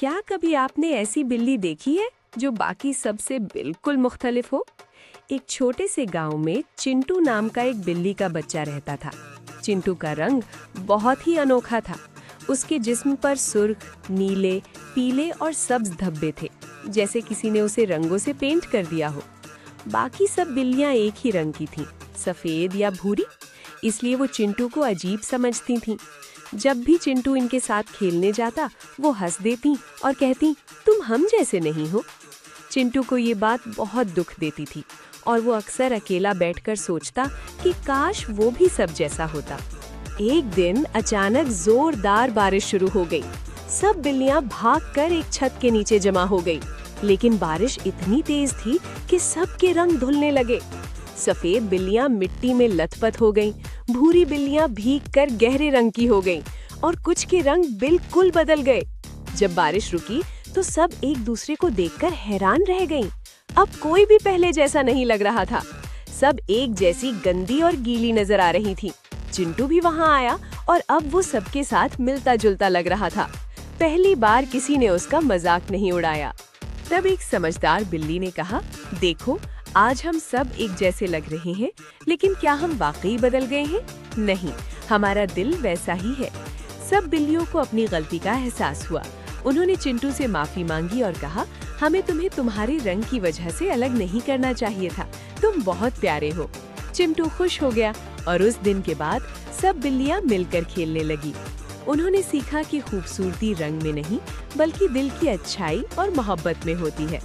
क्या कभी आपने ऐसी बिल्ली देखी है जो बाकी सबसे बिल्कुल मुख्तलिफ हो? एक छोटे से गांव में चिंटू नाम का एक बिल्ली का बच्चा रहता था। चिंटू का रंग बहुत ही अनोखा था। उसके जिस्म पर सुर्ख, नीले, पीले और सब्ज धब्बे थे, जैसे किसी ने उसे रंगों से पेंट कर दिया हो। बाकी सब बिल्लियां एक ही रंग की थीं, सफेद या भूरी, इसलिए वो चिंटू को अजीब समझती थीं। जब भी चिंटू इनके साथ खेलने जाता, वो हंस देती और कहती, तुम हम जैसे नहीं हो। चिंटू को ये बात बहुत दुख देती थी और वो अक्सर अकेला बैठकर सोचता कि काश वो भी सब जैसा होता। एक दिन अचानक जोरदार बारिश शुरू हो गई। सब बिल्लियां भागकर एक छत के नीचे जमा हो गई, लेकिन बारिश इतनी तेज थी कि सबके रंग धुलने लगे। सफेद बिल्लियां मिट्टी में लथपथ हो गईं, भूरी बिल्लियां भीगकर गहरे रंग की हो गईं और कुछ के रंग बिल्कुल बदल गए। जब बारिश रुकी तो सब एक दूसरे को देखकर हैरान रह गईं। अब कोई भी पहले जैसा नहीं लग रहा था। सब एक जैसी गंदी और गीली नजर आ रही थी। चिंटू भी वहां आया और अब वो सबके साथ मिलता जुलता लग रहा था। पहली बार किसी ने उसका मजाक नहीं उड़ाया। तब एक समझदार बिल्ली ने कहा, देखो, आज हम सब एक जैसे लग रहे हैं, लेकिन क्या हम वाकई बदल गए हैं? नहीं, हमारा दिल वैसा ही है। सब बिल्लियों को अपनी गलती का एहसास हुआ। उन्होंने चिंटू से माफी मांगी और कहा, हमें तुम्हें तुम्हारे रंग की वजह से अलग नहीं करना चाहिए था। तुम बहुत प्यारे हो। चिंटू खुश हो गया और उस दिन के बाद सब बिल्लियां मिलकर खेलने लगी। उन्होंने सीखा कि खूबसूरती रंग में नहीं, बल्कि दिल की अच्छाई और मोहब्बत में होती है।